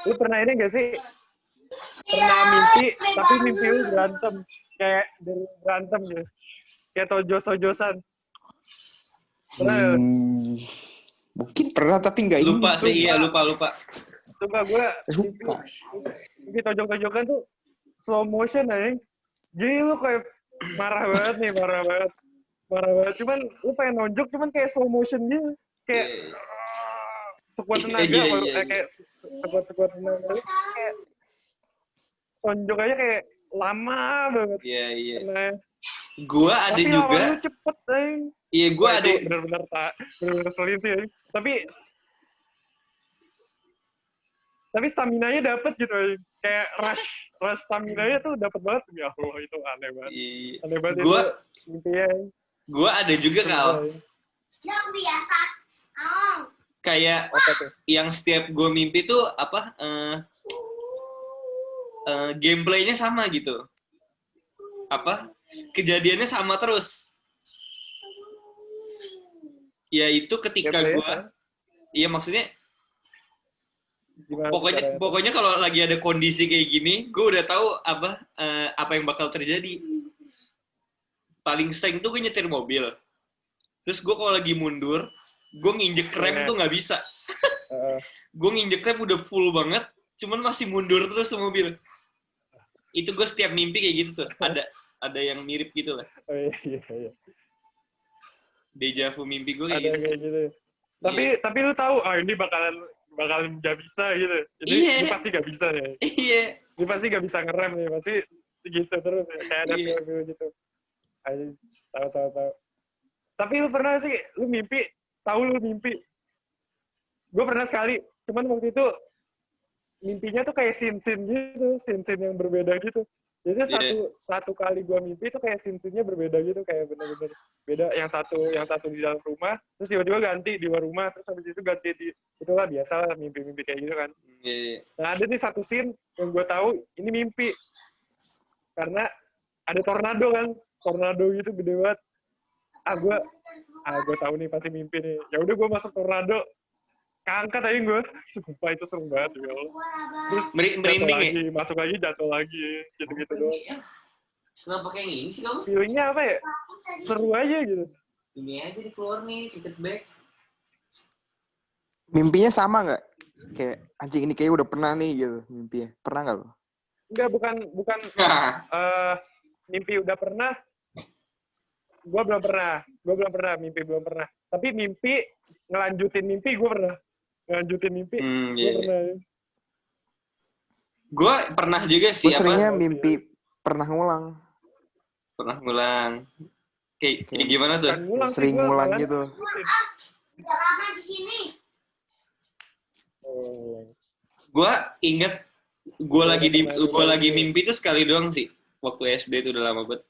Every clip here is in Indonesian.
Lu pernah ini gak sih? Pernah mimpi, tapi mimpi lu berantem. Kayak dari berantem gitu. Kayak tojos-tojosan. Pernah ya? Mungkin pernah tapi nggak Lupa ingat. sih, iya lupa. Sumpah gue Lupa. mimpi tojok-tojokan tuh slow motion aja. Jadi lu kayak marah banget nih, marah banget. Cuman lu pengen nonjok, cuman kayak slow motion gitu. Kayak sekuat tenaga, kayak sekuat tenaga. Kayak tonjok aja kayak lama banget. Iya. Karena, Gua ada tapi juga. lawan lu cepet, aja. Iya, gua ada. Bener-bener ngeselin sih. Tapi stamina-nya dapet gitu, aja. Kayak rush stamina-nya tuh dapet banget. Ya Allah, itu aneh banget. Iya. Aneh banget Gua, itu mimpinya. Gua ada juga Kal. Yang biasa. Kayak yang setiap gue mimpi tuh apa gameplaynya sama gitu. Apa kejadiannya sama terus. Ya itu ketika gue, iya maksudnya pokoknya kalau lagi ada kondisi kayak gini, gue udah tahu apa yang bakal terjadi. Paling sering tuh gue nyetir mobil. Terus gue kalau lagi mundur, gue nginjek rem tuh nggak bisa. Gue nginjek rem udah full banget, cuman masih mundur terus tuh mobil. Itu gue setiap mimpi kayak gitu tuh. Ada yang mirip gitu lah. Oh iya. Deja vu mimpi gue kayak ada gitu. Kayak gitu. Tapi lu tahu, ini bakalan nggak bisa gitu. Jadi ini pasti nggak bisa ya. Iya. Ini pasti nggak bisa ngerem ya, pasti gitu terus ya. Kayak ada film gitu. Tahu. Tapi lu pernah sih, lu mimpi. Gue pernah sekali, cuman waktu itu mimpinya tuh kayak scene-scene gitu, scene-scene yang berbeda gitu. Jadi satu kali gue mimpi itu kayak scene-scene-nya berbeda gitu, kayak bener-bener beda. Yang satu di dalam rumah, terus tiba-tiba ganti di luar rumah, terus habis itu ganti di, itulah biasa lah mimpi-mimpi kayak gitu kan. Nah ada nih satu scene yang gue tahu ini mimpi, karena ada tornado gitu gede banget. Gue tahu nih pasti mimpi nih. Ya udah gue masuk tornado, keangkat aja gue. Sumpah itu seru banget ya. Terus merinding lagi, masuk lagi, jatuh lagi, gitu-gitu doang. Kenapa kayak gini sih kamu? Feelingnya apa ya? Seru aja gitu. Ini aja dikeluar nih, tiket back. Mimpinya sama nggak? Kayak anjing ini kayak udah pernah nih gitu mimpinya. Pernah nggak lo? Enggak, bukan. Mimpi udah pernah. Gue belum pernah. Mimpi belum pernah. Tapi mimpi ngelanjutin mimpi gue pernah. Pernah. Gue pernah juga sih. Gue seringnya mimpi pernah ngulang. Kayak gimana tuh? Sering ngulang gitu. Udah lama di sini. Gue inget gue lagi mimpi tuh sekali doang sih. Waktu SD itu udah lama banget.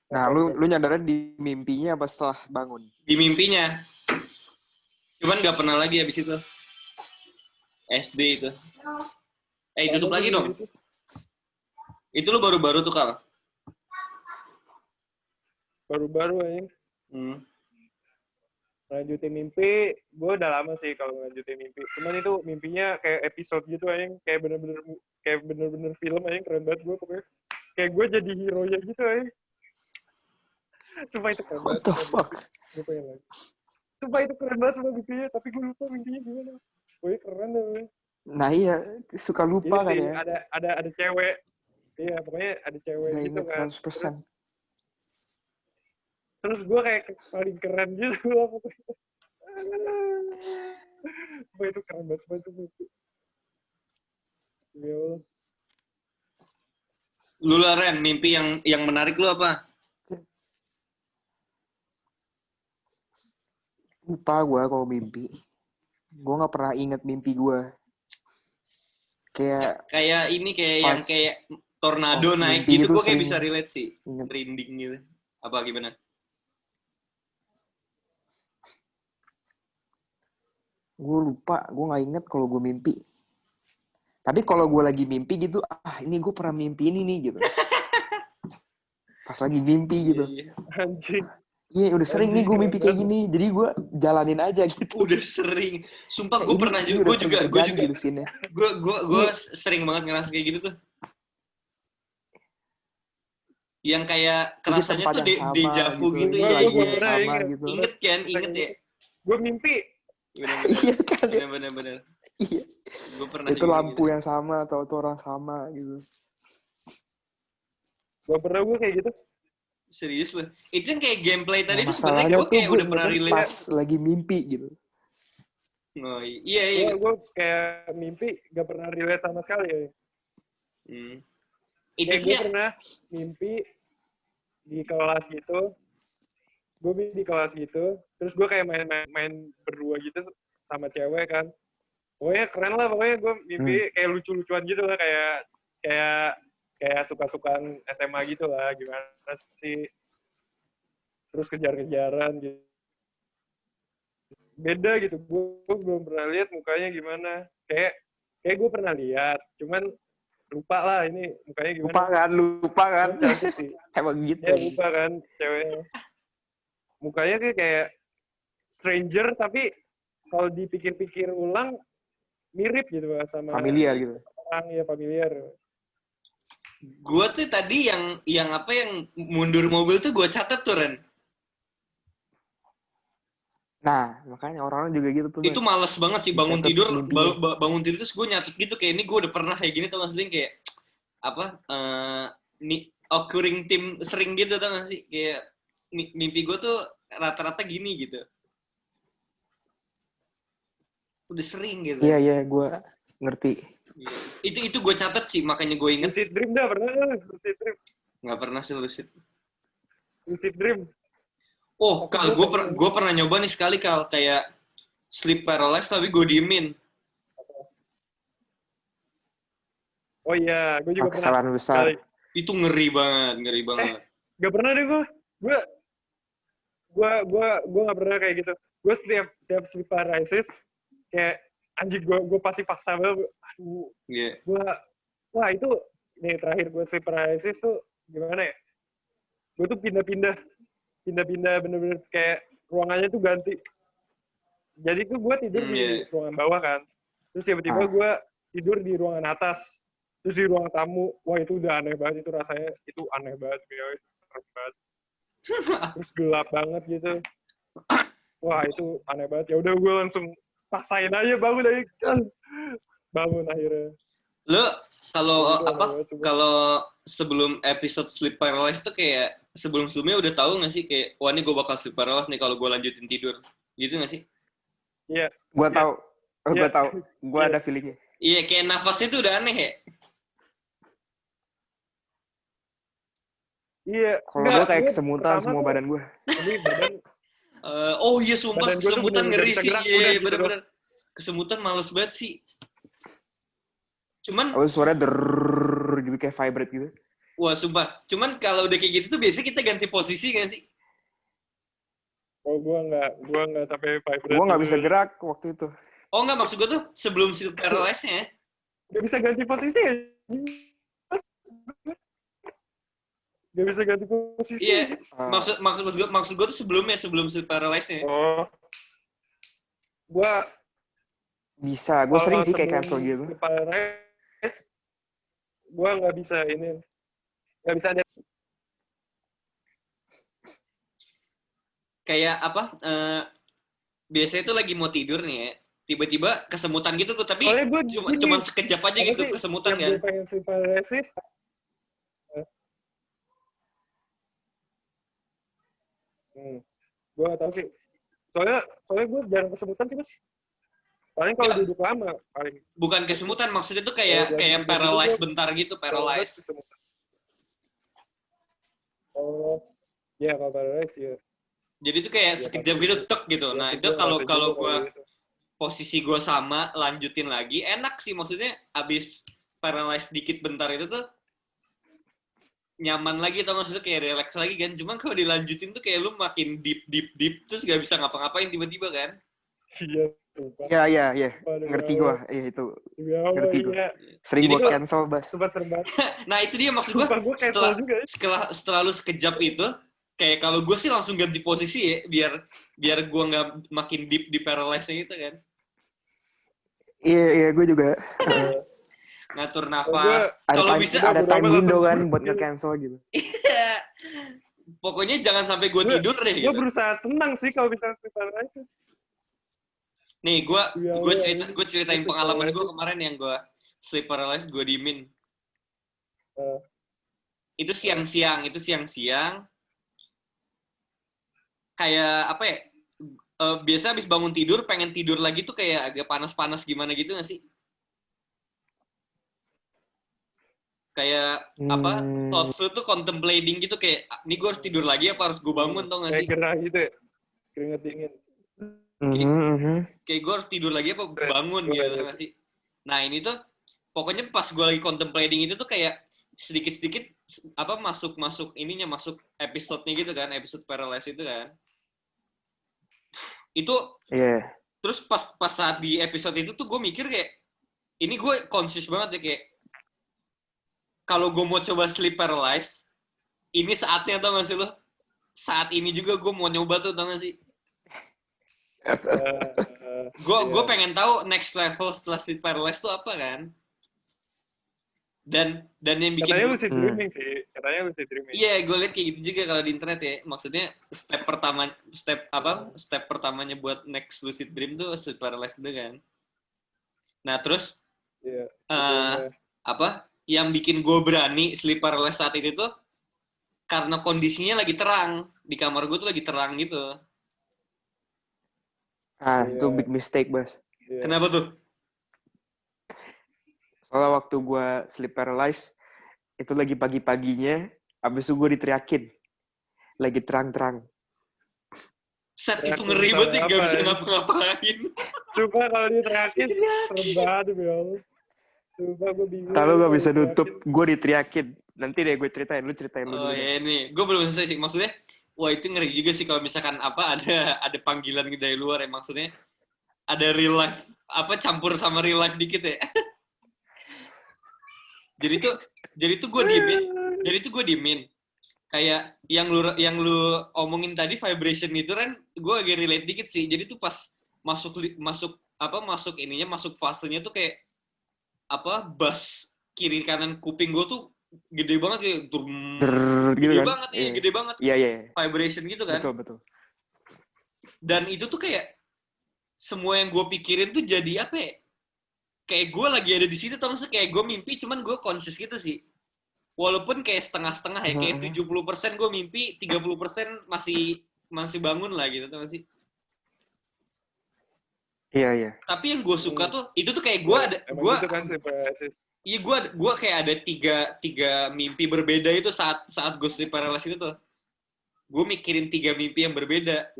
Nah, lu nyadarnya di mimpinya apa setelah bangun? Di mimpinya. Cuman gak pernah lagi habis itu. SD itu. Tutup lagi dong. Itu lu baru-baru tuh, Kal? Baru-baru ya. Lanjutin mimpi, gue udah lama sih kalau lanjutin mimpi. Cuman itu mimpinya kayak episode gitu aja, kayak bener-bener film aja, keren banget gue pokoknya. Kayak gue jadi hero-nya gitu aja. Sumpah itu keren banget. What the fuck? Sumpah itu keren banget sama mimpinya, tapi gue lupa mimpinya gimana. Pokoknya keren deh. Nah iya, suka lupa kan ya. Ada cewek. Iya, pokoknya ada cewek gak gitu kan. 100%. Terus gue kayak paling keren gitu lah pokoknya. Sumpah itu keren banget, sumpah itu mimpi. Ya Allah. Lu lah, Ren, mimpi yang menarik lu apa? Lupa gue kalau mimpi. Gue gak pernah inget mimpi gue. Kayak ini yang kayak tornado naik gitu, gue kayak bisa relate sih. Merinding gitu. Apa gimana? Gue lupa, gue gak inget kalau gue mimpi. Tapi kalau gue lagi mimpi gitu, ini gue pernah mimpi ini nih gitu. Pas lagi mimpi gitu. Anjing. Iya, udah sering nih Anjing, gue mimpi kayak keren gini. Jadi gue jalanin aja gitu. Udah sering. Sumpah Kayak gue ini- pernah ini juga, udah gue sering juga, terjadi gitu scene-nya. gue sering banget ngerasa kayak gitu tuh. Yang kayak Jadi kerasanya tempat tuh yang sama dejavu gitu. gitu. Ini Iya, lagu iya. yang sama ingat. gitu. Inget kan, inget ya. Gue mimpi. Bener-bener. Iya kan? Bener-bener. Iya. Gue pernah Itu juga lampu gitu. yang sama atau orang sama gitu. Gue pernah gue kayak gitu. Serius loh. Itu yang kayak gameplay Nah, tadi tuh sebenarnya masalahnya gue tuh kayak gue udah pernah ingetnya relate. pas lagi mimpi gitu. Oh, iya. Gue kayak mimpi gak pernah relate sama sekali ya. Hmm. Itu Kayak tuh gue ya. pernah mimpi di kelas gitu. Gue di kelas gitu. Terus gue kayak main berdua gitu sama cewek kan. Pokoknya keren lah, pokoknya gue mimpi kayak lucu-lucuan gitu lah, kayak suka-sukaan SMA gitu lah, gimana sih. Terus kejar-kejaran gitu. Beda gitu, gue belum pernah lihat mukanya gimana. Kayak gue pernah lihat, cuman lupa lah ini mukanya gimana. Lupa kan. Cuman cantik sih. Emang gitu. Ya lupa kan ceweknya. Mukanya kayak stranger, tapi kalau dipikir-pikir ulang, mirip gitu lah sama Familiar gitu. orang, ya familiar. Gue tuh tadi yang mundur mobil tuh gue catat tuh, Ren. Nah, makanya orang-orang juga gitu tuh. Itu males banget sih bangun Dicatat tidur, mimpinya. bangun tidur terus gue nyatet gitu kayak ini gue udah pernah kayak gini tau gak sih, kayak apa occurring tim sering gitu tau gak sih, kayak mimpi gue tuh rata-rata gini gitu. Udah sering gitu. Iya, gue ngerti. Itu gue catat sih, makanya gue inget. Lucid Dream dah pernah Lucid Dream. Nggak pernah sih lucid. Lucid Dream. Oh, Tapi Kal, gue pernah nyoba nih sekali, Kal, kayak sleep paralysis tapi gue diemin. Oh iya, gue juga pernah. Kesalahan besar. Sekali. Itu ngeri banget. Gak pernah deh gue gak pernah kayak gitu. Gue setiap sleep paralysis kayak anjing gue pasti paksa banget. Aduh, Iya. wah itu nih terakhir gue sleep paralysis tuh gimana ya? Gue tuh pindah-pindah bener-bener kayak ruangannya tuh ganti. Jadi tuh gue tidur di ruangan bawah kan. Terus tiba-tiba gue tidur di ruangan atas. Terus di ruang tamu, wah itu udah aneh banget, itu rasanya itu aneh banget, serem banget. Terus gelap banget gitu. Wah itu aneh banget. Ya udah gue langsung paksain aja bangun akhirnya. Lo kalau Itu apa? aneh banget, Kalau sebelum episode sleep paralysis tuh kayak sebelum-sebelumnya udah tahu nggak sih kayak wah ini gue bakal sleep paralysis nih kalau gue lanjutin tidur, gitu nggak sih? Iya. Gue tahu. Iya. Gue tahu. Gue Iya. ada feelingnya. Iya, kayak nafasnya tuh udah aneh ya. Iya. Kalau gue kayak kesemutan semua badan gue. Ini badan Oh iya, sumpah Badan gua tuh kesemutan bener-bener ngeri bisa sih. gerak, Iya, udah gitu bener-bener. Kesemutan males banget sih. Cuman, Oh, suaranya derrrr gitu kayak vibrate gitu. wah sumpah. Cuman kalau udah kayak gitu tuh biasanya kita ganti posisi gak sih? oh gue nggak sampai vibrate. Gue nggak gitu. bisa gerak waktu itu. Oh enggak, maksud gue tuh sebelum sleep paralysis-nya. Gak bisa ganti posisi ya? Gak bisa ganti posisi. Iya, maksud gue tuh sebelum sleep paralysis-nya. Oh. Gue Bisa. Gue sering sih kayak cancel gitu. Gue nggak bisa ini. Nggak bisa ada. Kayak apa? Biasanya tuh lagi mau tidur nih ya. Tiba-tiba kesemutan gitu tuh, tapi Soalnya gua cuman sekejap aja apa gitu sih, kesemutan yang kan. gue pengen sleep paralysis. Gue nggak tahu sih. Soalnya gue jarang kesemutan sih mas. Paling kalau Ya. duduk lama paling. Bukan kesemutan, maksudnya tuh kayak jadi paralyzed gua- bentar gitu, paralyzed. Kesemutan. Oh, ya kalau paralysis ya. Jadi tuh kayak Ya, sekejap tapi gitu, itu- tek gitu. Ya, Nah itu itu kalau ngerasa kalau juga gue gitu. posisi gue sama, lanjutin lagi, enak sih. Maksudnya abis paralyzed dikit bentar itu tuh nyaman lagi, atau maksudnya kayak relax lagi kan. Cuman kalau dilanjutin tuh kayak lu makin deep, terus gak bisa ngapa-ngapain tiba-tiba kan. Iya. Sumpah. Iya. Ngerti gue. Iya itu. Ya Allah, Ngerti gua. iya. Sering Jadi gue gua- cancel, Bas. Sumpah serem banget. Nah itu dia maksud gue, Sumpah gue cancel juga ya. setelah lu sekejap itu, kayak kalau gue sih langsung ganti posisi ya, biar gue nggak makin deep di paralyze-nya gitu kan. Iya, gue juga. Ngatur Gue nafas. Kalau bisa ada bodo time amat window langsung kan sleep buat gitu. nge-cancel gitu. Iya. Pokoknya jangan sampai gue tidur deh Gue gitu. berusaha tenang sih kalau bisa sleep paralysis. Nih, Iya, gue ceritain sleep pengalaman gue paralysis. kemarin yang gue sleep paralysis, gue diemin. Eh, Itu siang-siang. Kayak apa ya? Biasa habis bangun tidur, pengen tidur lagi tuh kayak agak panas-panas gimana gitu nggak sih? Kayak apa? Thoughts lu tuh contemplating gitu kayak, ini gue harus tidur lagi apa harus gue bangun tau nggak kayak sih? gerah gitu ya. Keringet dingin. Kayak gue harus tidur lagi apa bangun Gue gitu nggak tau nggak sih? Nah ini tuh pokoknya pas gue lagi contemplating itu tuh kayak sedikit-sedikit apa masuk episode-nya gitu kan, episode paralysis itu kan. Itu Iya. terus pas saat di episode itu tuh gue mikir kayak, ini gue conscious banget ya kayak, kalau gue mau coba sleep paralysis, ini saatnya tau gak sih lo? Saat ini juga gue mau nyoba tuh tau gak sih? Gue pengen tahu next level setelah sleep paralysis tuh apa kan? Dan yang bikin Katanya lucid dreaming sih. Katanya lucid dreaming. Iya, gue liat kayak gitu juga kalau di internet ya. Maksudnya step pertamanya buat next lucid dream tuh sleep paralysis itu kan. Nah terus Iya. apa? Yang bikin gue berani sleep paralysis saat itu tuh karena kondisinya lagi terang. Di kamar gue tuh lagi terang gitu. Itu big mistake, Bas. Iya. Kenapa tuh? Soalnya waktu gue sleep paralysis, itu lagi pagi-paginya, abis itu gue diteriakin. Lagi terang-terang. Set itu ngeri banget ya, gak bisa ya? ngapa-ngapain. Coba kalau diteriakin, serem banget ya Allah. Coba gue bingung. Kalau gak bisa nutup, gue diteriakin. Nanti deh gue ceritain, lu ceritain lu dulu. Oh ya ini, gue belum selesai sih. Maksudnya, wah itu ngeri juga sih kalau misalkan apa ada panggilan dari luar ya, maksudnya ada real life apa campur sama real life dikit ya. jadi tuh gue diemin. Kayak yang lu omongin tadi vibration itu kan gue agak relate dikit sih. Jadi tuh pas masuk fasenya tuh kayak apa bass kiri kanan kuping gue tuh gede banget kayak gitu kan? Banget iya gede banget. Iya. Vibration gitu kan. Betul. Dan itu tuh kayak semua yang gue pikirin tuh jadi apa ya? Kayak gue lagi ada di situ, tau gak sih? Kayak gue mimpi, cuman gue conscious gitu sih. Walaupun kayak setengah-setengah ya, kayak 70% gue mimpi, 30% masih bangun lah gitu, tau gak sih? Iya. Tapi yang gue suka tuh, itu tuh kayak gue gitu kan sleep paralysis. Iya, gue kayak ada tiga mimpi berbeda itu saat gue sleep paralysis itu tuh. Gue mikirin 3 mimpi yang berbeda.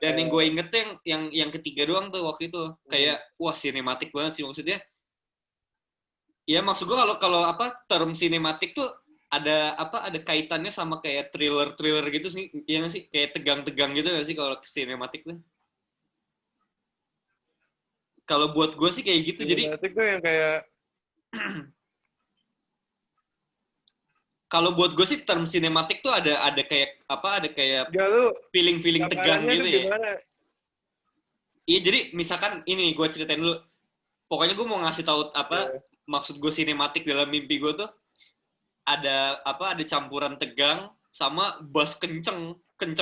Dan yang gue inget tuh yang ketiga doang tuh waktu itu. Kayak, wah sinematik banget sih maksudnya. Ya maksud gue kalau apa term sinematik tuh ada kaitannya sama kayak thriller gitu sih. Iya nggak sih? Kayak tegang-tegang gitu nggak sih kalau sinematik tuh? Kalau buat gue sih kayak gitu. Sinematik tuh yang kayak kalau buat gue sih term sinematik tuh ada kayak apa? Ada kayak feeling tegang gitu ya. Gimana? Iya jadi misalkan ini gue ceritain dulu. Pokoknya gue mau ngasih tahu apa maksud gue sinematik dalam mimpi gue tuh ada campuran tegang sama bass kenceng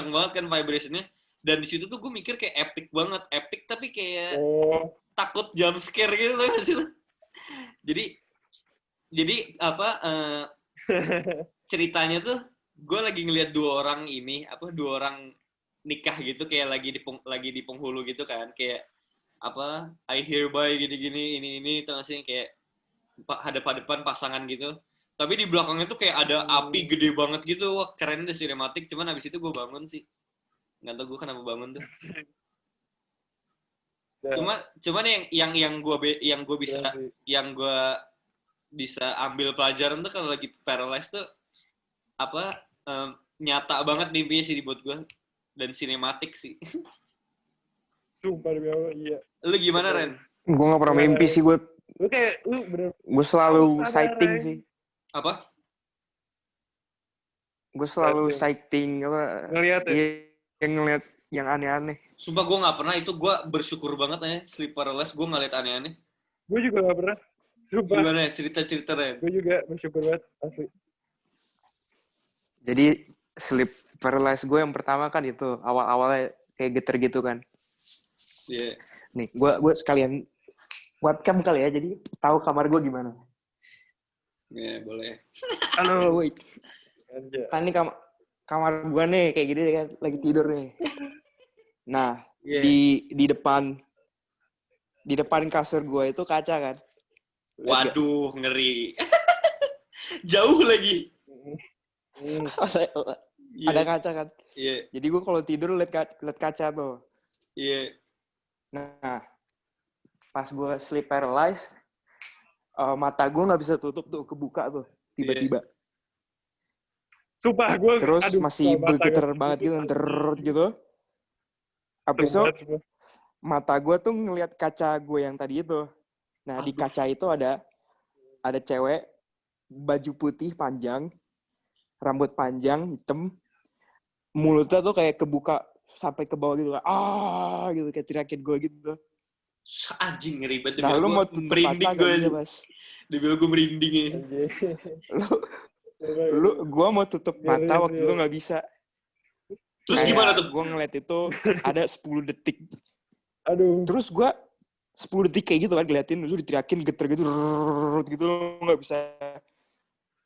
banget kan vibrationnya. Dan di situ tuh gue mikir kayak epic tapi kayak takut jump scare gitu loh sih. Jadi apa ceritanya tuh gue lagi ngeliat dua orang nikah gitu kayak lagi di penghulu gitu kan kayak apa I hereby gini ini tau gak sih kayak hadap-hadapan pasangan gitu tapi di belakangnya tuh kayak ada api gede banget gitu wah keren deh sinematik cuman abis itu gue bangun sih nggak tau gue kenapa bangun tuh cuman yang gue bisa ambil pelajaran tuh kalau lagi paralyzed tuh apa nyata banget mimpinya sih buat gue dan sinematik sih. Sumpah demi Allah, iya. Lu gimana Ren? Gue gak pernah mimpi sih gue. Lu bener. Gue selalu sighting sih. Apa? Gue selalu Berarti sighting apa? ngeliat ya. Iya, yang ngeliat yang aneh-aneh. Sumpah gue nggak pernah, itu gue bersyukur banget ya, sleep paralysis, gue nggak liat aneh-aneh. Gue juga gak pernah. Sumpah. Gimana ya cerita-cerita Ren? Gue juga bersyukur banget asli. Jadi sleep paralysis gue yang pertama kan itu awal-awalnya kayak geter gitu kan. Iya. Nih, gue sekalian webcam kali ya, jadi tahu kamar gue gimana. Iya, boleh. Halo, wait. Anjay. Kan ini kamar gue nih kayak gini kan, lagi tidur nih. Nah, Iya. di depan kasur gue itu kaca kan. Waduh, ngeri. Jauh lagi. Hmm. Iya. Ada kaca kan. Iya, Jadi gue kalau tidur liat kaca tuh. iya. Nah, pas gue sleep paralysis, mata gue nggak bisa tutup tuh, kebuka tuh tiba-tiba. Sumpah gue. Terus masih kalau mata bergetar gua banget gitu, tutup, gitu. Habis itu sumpah. mata gue tuh ngeliat kaca gue yang tadi itu. Nah, di Aduh. kaca itu ada cewek baju putih panjang, rambut panjang hitam, mulutnya tuh kayak kebuka sampai ke bawah gitu, gitu kayak teriakin gue gitu. Anjing, ngeri banget. Nah, lu Gua mau tutup merinding mata gak gue. bisa, Mas? Demi gue merinding ya. Anjay. Gue mau tutup mata waktu itu nggak bisa. Terus Kayak gimana tuh? gue ngeliat itu ada 10 detik. Aduh. Terus gue 10 detik kayak gitu kan, ngeliatin, lu diteriakin geter gitu, gitu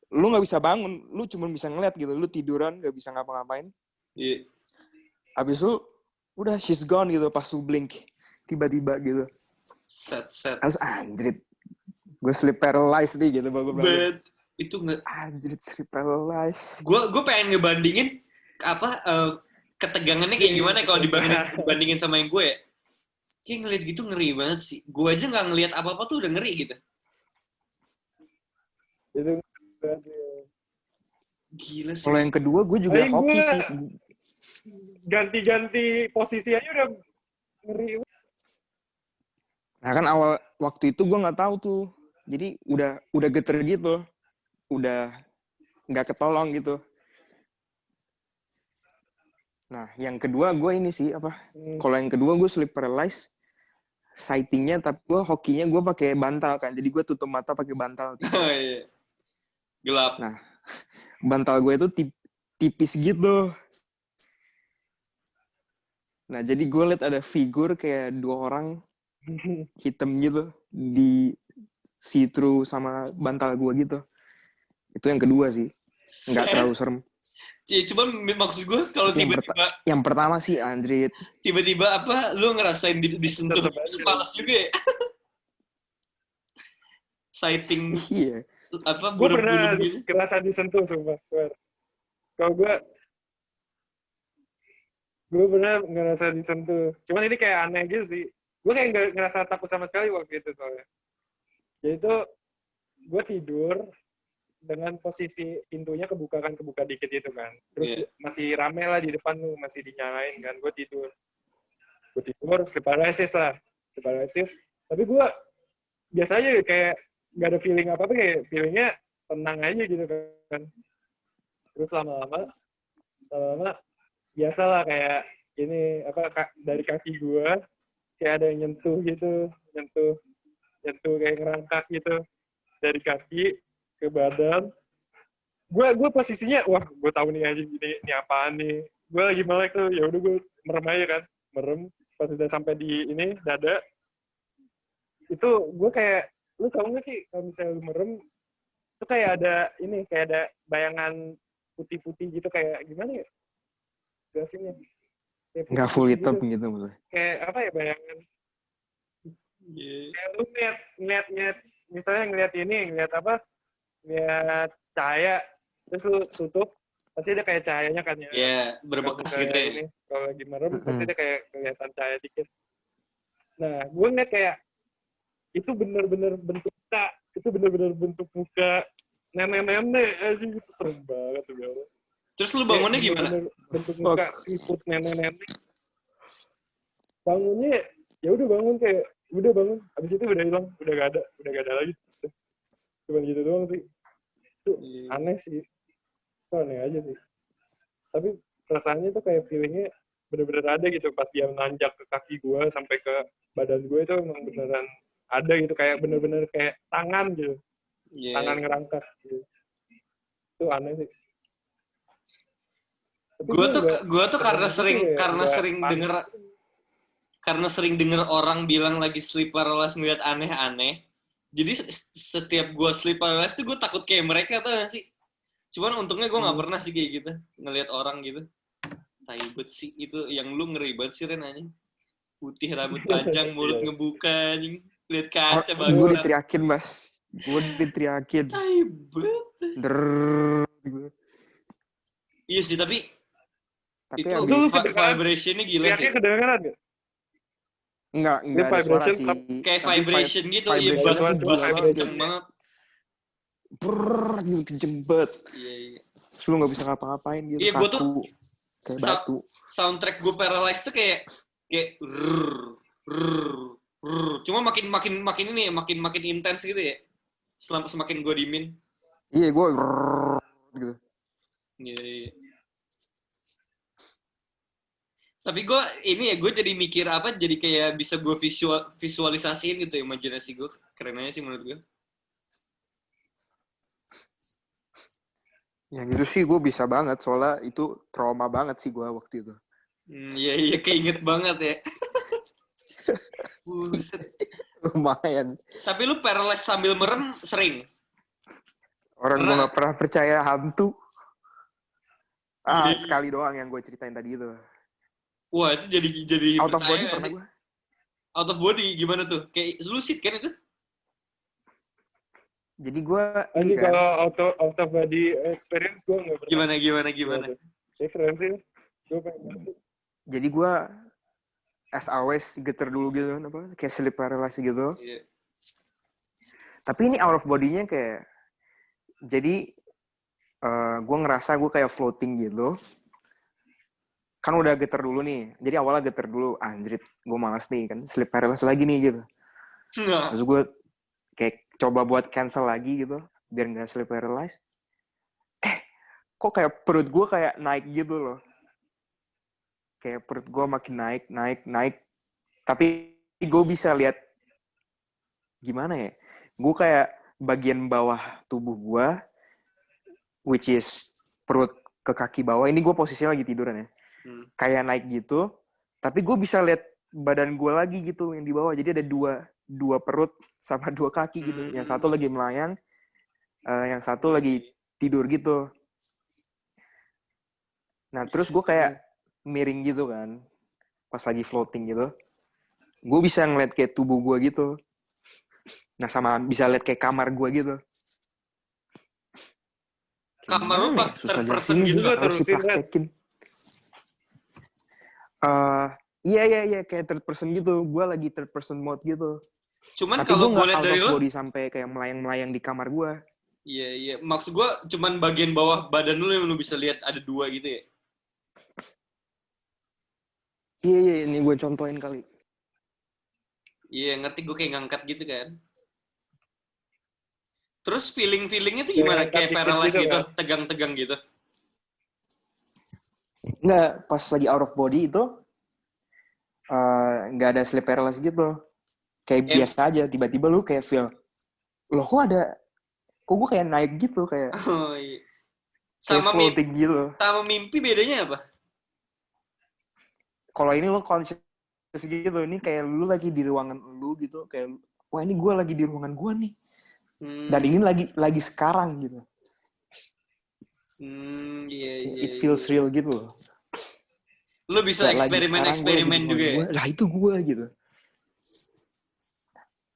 lu nggak bisa bangun, lu cuma bisa ngeliat gitu, lu tiduran nggak bisa ngapa-ngapain. Iya. Abis itu udah she's gone gitu pas lu blink tiba-tiba gitu. Set. Terus anjrit, gue sleep paralyzed nih gitu bagus banget. Bet. Itu nggak. Anjrit, sleep paralyzed. Gue pengen ngebandingin apa ketegangannya kayak gimana kalau dibandingin sama yang gue ya. Kayak ngeliat gitu ngeri banget sih. Gue aja nggak ngeliat apa-apa tuh udah ngeri gitu. Itu. Gila sih. Kalau yang kedua gue juga Paling hoki gua sih. ganti posisi aja udah ngeri. Nah kan awal waktu itu gue nggak tahu tuh, jadi udah geter gitu, udah nggak ketolong gitu. Nah yang kedua gue ini sih apa? Kalau yang kedua gue sleep paralysis, sightingnya tapi gue hokinya gue pakai bantal kan, jadi gue tutup mata pakai bantal. Oh, iya. Gelap. Nah bantal gue itu tipis gitu. Nah jadi gue liat ada figur kayak 2 orang hitam gitu di see through sama bantal gue gitu. Itu yang kedua sih, nggak terlalu serem. Ya, cuman maksud gue kalau tiba-tiba yang pertama sih Andrit, tiba-tiba apa lu ngerasain disentuh panas juga ya? Sighting iya. apa Gue pernah burung gitu. kerasa disentuh sumpah. Kalau gue pernah ngerasa disentuh. Cuman ini kayak aneh gitu sih. Gue kayak nggak ngerasa takut sama sekali waktu itu soalnya. Jadi itu gue tidur dengan posisi pintunya kebuka dikit gitu kan. Terus masih rame lah di depan tuh, masih dinyalain kan. Gue tidur sleep paralysis lah. Sleep paralysis. Tapi gue biasa aja kayak nggak ada feeling apa-apa, kayak feelingnya tenang aja gitu kan. Terus lama-lama biasalah kayak ini apa dari kaki gue kayak ada yang nyentuh kayak ngerangkak gitu dari kaki ke badan. Gue posisinya wah gue tahu nih aja ini apaan nih. Gue lagi melek tuh, ya udah gue merem aja kan, merem. Pas udah sampai di ini dada itu gue kayak, lu tau nggak sih kalau misalnya lu merem itu kayak ada bayangan putih-putih gitu, kayak gimana ya jelasinnya? Nggak full hitam gitu maksudnya. Kayak apa ya bayangan? Kayak lu ngeliat misalnya ngeliat cahaya terus lu tutup pasti ada kayak cahayanya kan ya. Iya, berbekas gitu ya. Ini kalau lagi merem pasti ada kayak kelihatan cahaya dikit. Nah, gue ngeliat kayak itu bener-bener bentuk muka, nenek-nenek aja gitu, serem banget tuh ya. Terus lu bangunnya gimana? Bentuk muka siput nenek-nenek. Bangunnya ya udah bangun abis itu udah hilang, udah gak ada lagi. Cuma gitu doang sih. Itu aneh sih. Itu aneh aja sih. tapi perasaannya tuh kayak feelingnya bener-bener ada gitu pas dia nanjak ke kaki gue sampai ke badan gue itu emang beneran ada gitu kayak bener-bener kayak tangan gitu, tangan Iya. ngerangkak gitu. Itu aneh sih. Tapi Gue tuh nggak gue tuh sebenarnya sih kayak nggak panik. karena sering denger orang bilang lagi sleep paralysis ngeliat aneh-aneh. Jadi setiap gue sleep paralysis tuh gue takut kayak mereka tuh gak sih? Cuman untungnya gue nggak pernah sih kayak gitu ngelihat orang gitu. Taibet sih itu yang lu ngeri banget sih Ren anjing. Putih rambut panjang mulut ngebuka anjing. Lihat kaca Gue bangsat. diteriakin, Mas. Gue diteriakin. Taibet. Gitu. Iya sih tapi itu habis vibrationnya gila sih. Teriaknya kedengeran nggak? enggak Ini ada suara vibration sih. Kayak Tapi vibration gitu, iya vibration bass gitu. kenceng banget. Brrrr, gitu kenceng banget. Iya, iya. Terus lu gak bisa ngapa-ngapain gitu, Iya, gue tuh kaku. Kayak batu. soundtrack gue paralyzed tuh kayak rrr, rrr, rrr. Cuma makin ini ya, makin intens gitu ya. Semakin gue dimin. Iya, gue gitu. Iya, iya. Tapi gue ini ya, gue jadi mikir apa, jadi kayak bisa gue visualisasiin gitu imajinasi gue. Keren aja sih menurut gue. Yang itu sih gue bisa banget, soalnya itu trauma banget sih gue waktu itu. Iya, iya, keinget banget ya. Buset. Lumayan. Tapi lu paralyzed sambil merem sering? Orang gue gak pernah percaya hantu. Sekali doang yang gue ceritain tadi itu. Wah, itu jadi out of body pernah gue. Out of body gimana tuh? Kayak lucid kan itu? Jadi gue Ini kan? Kalau out of body experience gue nggak pernah. Gimana? Referensi gue pengen banget. Jadi gue as always geter dulu gitu, apa? Kayak sleep paralysis gitu. Yeah. Tapi ini out of body-nya kayak, jadi gue ngerasa gue kayak floating gitu. Kan udah geter dulu nih. Jadi awalnya geter dulu. Anjrit, gue malas nih kan. Sleep paralysis lagi nih gitu. Nah. Terus gue kayak coba buat cancel lagi gitu. Biar gak sleep paralysis. Kok kayak perut gue kayak naik gitu loh. Kayak perut gue makin naik. Tapi gue bisa lihat gimana ya. Gue kayak bagian bawah tubuh gue. Which is perut ke kaki bawah. Ini gue posisinya lagi tiduran ya. Kayak naik gitu, tapi gue bisa lihat badan gue lagi gitu yang di bawah. Jadi ada dua perut sama dua kaki gitu. Yang satu lagi melayang, yang satu lagi tidur gitu. Nah terus gue kayak miring gitu kan, pas lagi floating gitu. Gue bisa ngeliat kayak tubuh gue gitu. Nah sama bisa lihat kayak kamar gue gitu. Kamar lu third person gitu kan? Harus terusin dipraktekin. Iya kayak third person gitu. Gue lagi third person mode gitu. Cuman tapi kalau gue boleh dari lo body sampai kayak melayang-melayang di kamar gue. Iya. Maksud gue cuman bagian bawah badan lu yang lu bisa lihat ada dua gitu ya. Iya, ini gue contohin kali. Iya, ngerti gue kayak ngangkat gitu kan. Terus feelingnya tuh gimana? Kayak paralyzed gitu, kan? Tegang-tegang gitu. Nggak, pas lagi out of body itu nggak ada sleep paralysis gitu. Kayak biasa aja, tiba-tiba lu kayak feel, loh kok gue kayak naik gitu kayak. Oh iya. Sama floating gitu. Sama mimpi bedanya apa? Kalau ini lu conscious gitu, ini kayak lu lagi di ruangan lu gitu, kayak wah ini gue lagi di ruangan gue nih. Dan ini lagi sekarang gitu. Iya. It feels real gitu loh. Lu bisa eksperimen juga ya? Lah itu gue gitu.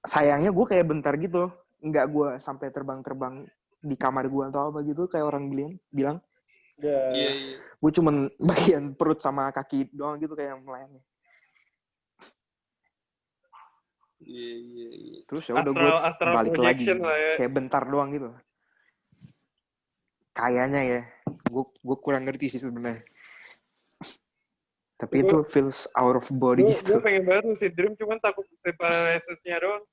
Sayangnya gue kayak bentar gitu. Nggak gue sampai terbang-terbang di kamar gue atau apa gitu. Kayak orang bilang. Iya. Gue cuman bagian perut sama kaki doang gitu kayak melayang. Iya. Terus ya udah gue balik lagi. Ya. Kayak bentar doang gitu. Kayaknya ya. Gue kurang ngerti sih sebenarnya. Tapi itu feels out of body gitu. Gue pengen banget lucid dream, cuman takut paralysis-nya doang.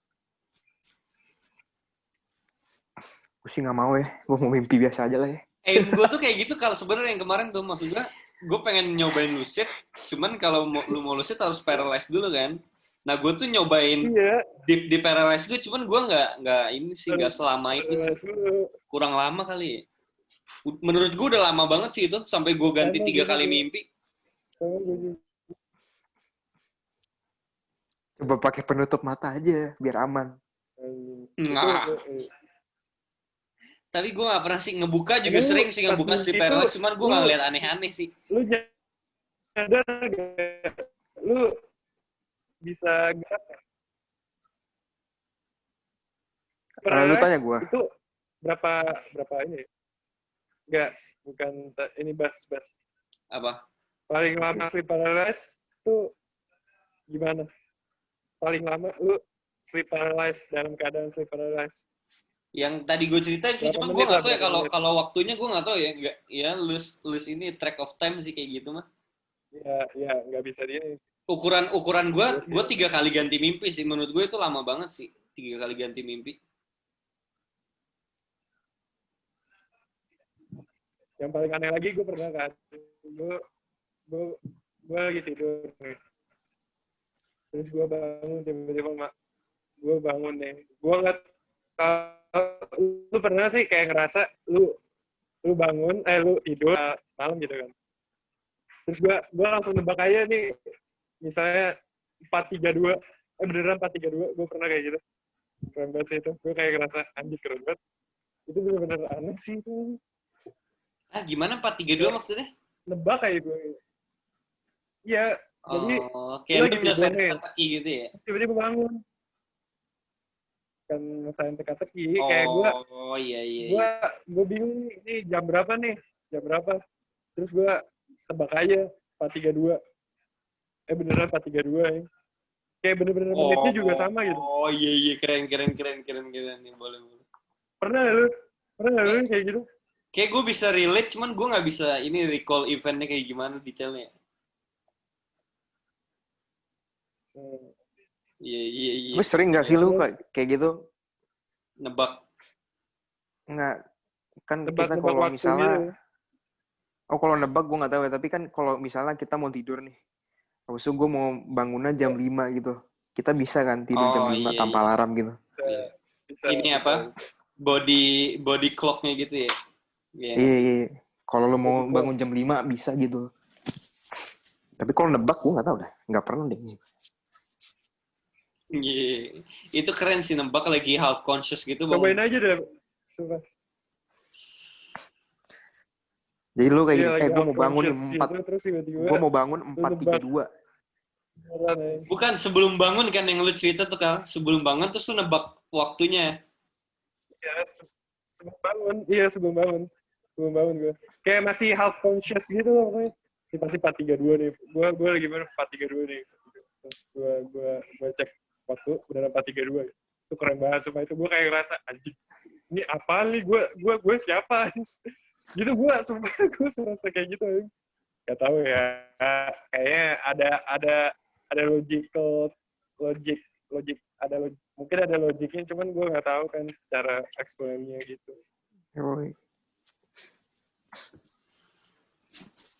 Gue sih gak mau ya. Gue mau mimpi biasa aja lah ya. Aim gue tuh kayak gitu kalau sebenarnya yang kemarin tuh maksud gue pengen nyobain lucid, cuman kalau lu mau lucid harus paralyze dulu kan. Nah gue tuh nyobain Iya, di paralyze gue, cuman gue nggak ini sih nggak harus selama itu sih, harus dulu. kurang lama kali ya. Menurut gue udah lama banget sih itu sampai gue ganti Sama 3 gue kali juga. mimpi. Sama gue juga. Coba pakai penutup mata aja biar aman. Nah, Itu, tapi gue nggak pernah sih ngebuka juga emang lu sering sih pas ngebuka sleep mimpi itu, paralysis, cuman gue lu nggak ngeliat aneh-aneh sih. lu nyadar gak? Lu bisa gerak gak? Lu Paralyze tanya gue. itu berapa berapa ini? Enggak, bukan ini bas. Apa? Paling lama sleep paralysis itu gimana? Paling lama lu sleep paralysis dalam keadaan sleep paralysis. Yang tadi gue ceritain sih, Berapa cuman gue menit nggak lah, tahu ya berapa kalau menit? kalau waktunya gue nggak tahu ya, nggak ya lose ini track of time sih kayak gitu mah. Ya nggak bisa dia. Ukuran Iya gue sih. 3 kali ganti mimpi sih, menurut gue itu lama banget sih 3 kali ganti mimpi. Yang paling aneh lagi gue pernah kan, gue gue gue lagi tidur nih. Terus gue bangun tiba-tiba gue bangun nih. Gue nggak tahu, lu pernah sih kayak ngerasa lu bangun, lu tidur malam gitu kan. Terus gue langsung nebak aja nih, misalnya 4-3-2, beneran 4-3-2, gue pernah kayak gitu. Keren banget sih itu, gue kayak ngerasa anjir keren banget. Itu bener-bener aneh sih itu. Ah gimana 4-3-2 Kayak maksudnya? nebak kayak gue. Iya, jadi Oh, gue kayak lu lagi tidur nyelesain nih, teka-teki gitu ya? tiba-tiba bangun. Kan saya teka-teki, kayak Oh iya iya gue iya. gue bingung nih, ini jam berapa nih? Jam berapa? Terus gue tebak aja 4-3-2. Beneran 4-3-2 ya. Kayak bener-bener menitnya juga sama gitu. Oh iya iya keren nih boleh boleh. Pernah gak lu? Pernah gak lu Kayak kayak gitu? kayak gue bisa relate, cuman gue nggak bisa ini recall eventnya kayak gimana detailnya. Hmm. Iya iya iya. Tapi sering gak sih lu kayak gitu? Nebak. Nggak, kan kita Tebak-tebak kalau waktu gitu. misalnya, kalau nebak gue nggak tahu ya, tapi kan kalau misalnya kita mau tidur nih, habis itu gue mau bangunnya jam 5 gitu, kita bisa kan tidur jam Oh 5 iya tanpa iya. alarm gitu. Iya. Bisa, Ini bisa, apa? bisa. Body clocknya gitu ya? Iya Iya, ngerti. iya. Kalau lu mau Body clock. bangun jam 5 bisa gitu. Tapi kalau nebak gue nggak tahu dah, nggak pernah deh. Iya. Itu keren sih nebak lagi half conscious gitu Cobain bangun. aja deh. Sumpah. Jadi lu kayak Iya, gini, lagi gue half mau bangun conscious 4, gitu, terus tiba-tiba gue mau bangun lu nebak 4-3-2. beneran ya. Bukan sebelum bangun kan yang lu cerita tuh kan. Sebelum bangun terus lu nebak waktunya. Iya, sebelum bangun. Iya, sebelum bangun. Sebelum bangun gue. Kayak masih half conscious gitu loh pokoknya. Ini pasti 4-3-2 nih. Gue lagi bener 4-3-2 nih. Gue cek waktu, beneran 4-3-2. Itu keren banget. Sumpah itu gue kayak ngerasa, anjing. Ini apa nih? Gue siapa? Gitu gue, sumpah gue ngerasa kayak gitu. Gak tahu ya. Kayaknya ada logik mungkin ada logiknya, cuman gue nggak tahu kan cara eksplainnya gitu. Yoi.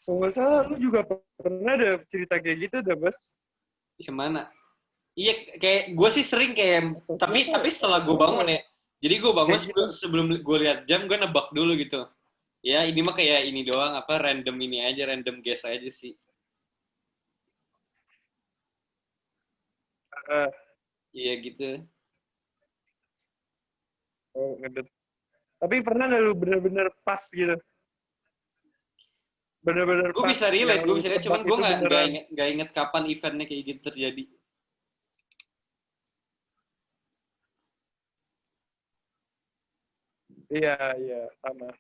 Kalau nggak salah lu juga pernah ada cerita kayak gitu dah, Bas. Kemana? Iya, kayak gue sih sering kayak, tapi setelah gue bangun ya. Jadi gue bangun Kayak gitu. sebelum gue lihat jam, gue nebak dulu gitu. Ya ini mah kayak ini doang, apa random ini aja, random guess aja sih. Iya gitu. Oh, ngedet. Tapi pernah nggak lu bener-bener pas gitu? Bener-bener Gue pas bisa relate, yang gue lu bisa relate, tebak cuman gue itu beneran. nggak inget kapan eventnya kayak gitu terjadi. Iya, sama.